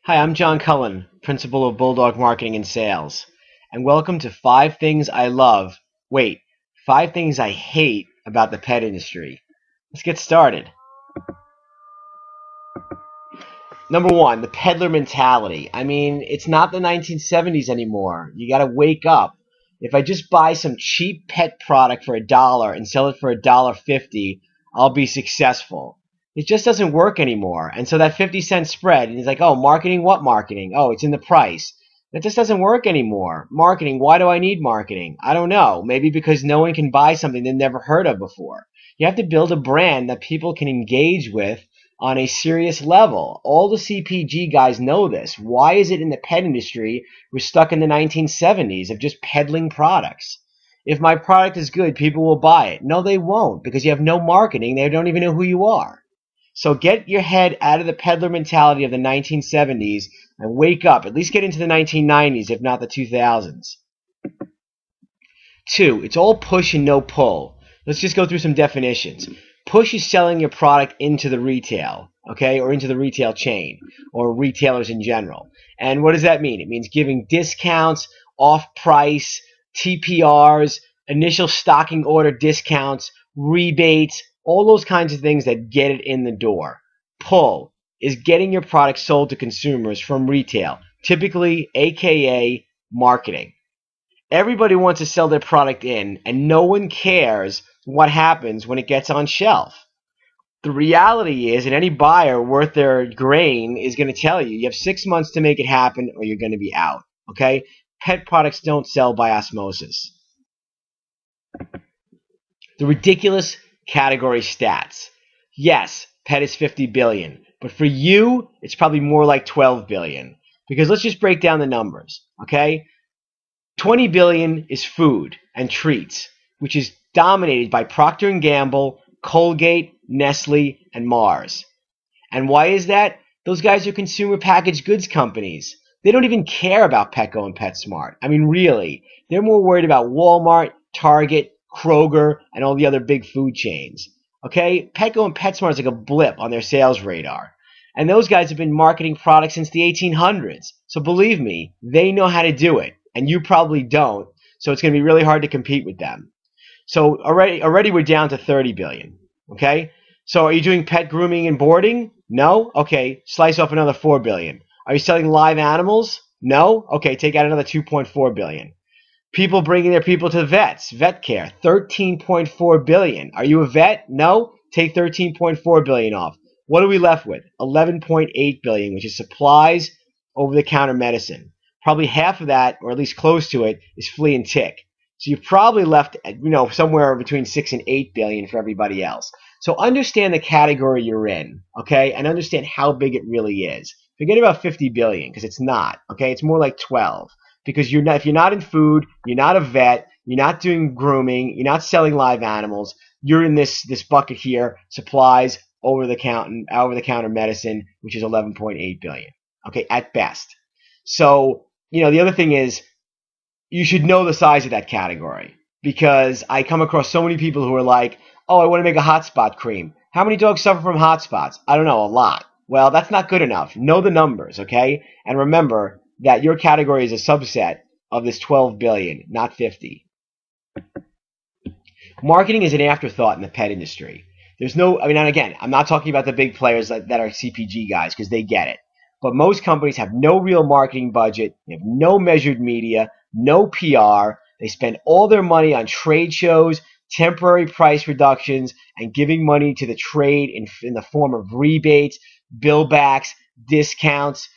Hi, I'm John Cullen, Principal of Bulldog Marketing Sales, and welcome to 5 Things I Love. Wait, 5 Things I Hate About the Pet Industry. Let's get started. Number 1, the peddler mentality. I mean, it's not the 1970s anymore. You gotta wake up. If I just buy some cheap pet product for $1 and sell it for $1.50, I'll be successful. It just doesn't work anymore. And so that 50-cent spread, and he's like, oh, marketing? What marketing? Oh, it's in the price. That just doesn't work anymore. Marketing, why do I need marketing? I don't know. Maybe because no one can buy something they've never heard of before. You have to build a brand that people can engage with on a serious level. All the CPG guys know this. Why is it in the pet industry we're stuck in the 1970s of just peddling products? If my product is good, people will buy it. No, they won't, because you have no marketing. They don't even know who you are. So get your head out of the peddler mentality of the 1970s and wake up. At least get into the 1990s, if not the 2000s. 2, it's all push and no pull. Let's just go through some definitions. Push is selling your product into the retail, okay, or into the retail chain, or retailers in general. And what does that mean? It means giving discounts, off-price, TPRs, initial stocking order discounts, rebates, all those kinds of things that get it in the door. Pull is getting your product sold to consumers from retail, typically AKA marketing. Everybody wants to sell their product in, and no one cares what happens when it gets on shelf. The reality is, and any buyer worth their grain is going to tell you, you have 6 months to make it happen or you're going to be out. Okay? Pet products don't sell by osmosis. The ridiculous category stats. Yes, pet is 50 billion, but for you, it's probably more like 12 billion. Because let's just break down the numbers, okay? 20 billion is food and treats, which is dominated by Procter & Gamble, Colgate, Nestle, and Mars. And why is that? Those guys are consumer packaged goods companies. They don't even care about Petco and PetSmart. I mean, really. They're more worried about Walmart, Target, Kroger, and all the other big food chains. Okay? Petco and PetSmart is like a blip on their sales radar. And those guys have been marketing products since the 1800s. So believe me, they know how to do it. And you probably don't. So it's going to be really hard to compete with them. So already we're down to 30 billion. Okay? So are you doing pet grooming and boarding? No? Okay, slice off another 4 billion. Are you selling live animals? No? Okay, take out another 2.4 billion. People bringing their people to vets, vet care, 13.4 billion. Are you a vet? No? Take 13.4 billion off. What are we left with? 11.8 billion, which is supplies, over-the-counter medicine. Probably half of that, or at least close to it, is flea and tick. So you're probably left, somewhere between 6 and 8 billion for everybody else. So understand the category you're in, okay, and understand how big it really is. Forget about 50 billion, because it's not, okay? It's more like 12. Because if you're not in food, you're not a vet, you're not doing grooming, you're not selling live animals, you're in this bucket here, supplies, over-the-counter medicine, which is 11.8 billion, okay, at best. So, the other thing is, you should know the size of that category, because I come across so many people who are like, oh, I want to make a hot spot cream. How many dogs suffer from hot spots? I don't know, a lot. Well, that's not good enough. Know the numbers, okay? And remember that your category is a subset of this 12 billion, not 50. Marketing is an afterthought in the pet industry. And again, I'm not talking about the big players that are CPG guys, because they get it. But most companies have no real marketing budget. They have no measured media, no PR. They spend all their money on trade shows, temporary price reductions, and giving money to the trade in the form of rebates, billbacks, discounts,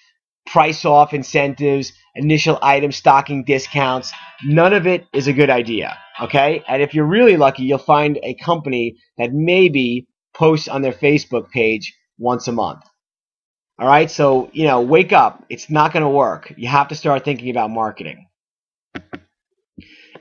price-off incentives, initial item stocking discounts. None of it is a good idea, okay? And if you're really lucky, you'll find a company that maybe posts on their Facebook page once a month. All right? So, wake up. It's not going to work. You have to start thinking about marketing.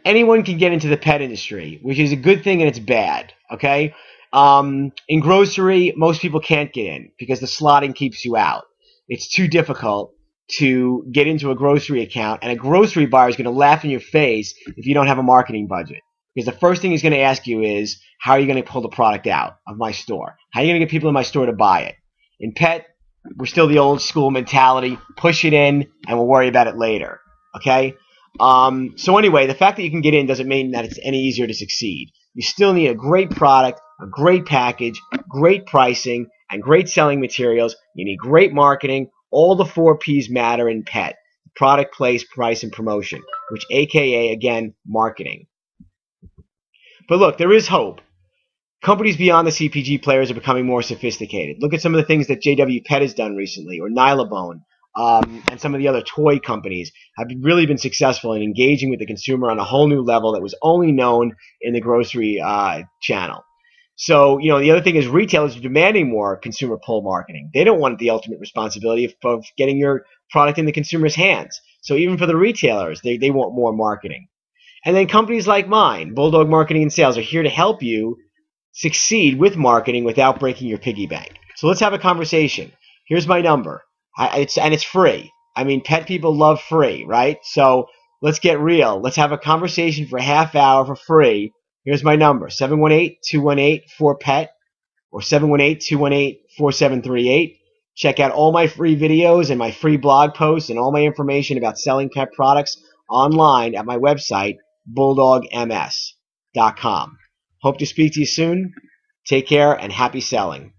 Anyone can get into the pet industry, which is a good thing and it's bad, okay? In grocery, most people can't get in because the slotting keeps you out. It's too difficult to get into a grocery account, and a grocery buyer is going to laugh in your face if you don't have a marketing budget. Because the first thing he's going to ask you is, how are you going to pull the product out of my store? How are you going to get people in my store to buy it? In pet, We're still the old school mentality. Push it in, and we'll worry about it later. Okay? So anyway, the fact that you can get in doesn't mean that it's any easier to succeed. You still need a great product, a great package, great pricing, and great selling materials. You need great marketing. All the 4 P's matter in PET. Product, place, price, and promotion, which AKA, again, marketing. But look, there is hope. Companies beyond the CPG players are becoming more sophisticated. Look at some of the things that JW Pet has done recently, or Nylabone, and some of the other toy companies have really been successful in engaging with the consumer on a whole new level that was only known in the grocery channel. So, the other thing is retailers are demanding more consumer pull marketing. They don't want the ultimate responsibility of getting your product in the consumer's hands. So even for the retailers, they want more marketing. And then companies like mine, Bulldog Marketing Sales, are here to help you succeed with marketing without breaking your piggy bank. So let's have a conversation. Here's my number. It's free. I mean, pet people love free, right? So let's get real. Let's have a conversation for a half hour for free. Here's my number, 718-218-4PET or 718-218-4738. Check out all my free videos and my free blog posts and all my information about selling pet products online at my website, bulldogms.com. Hope to speak to you soon. Take care and happy selling.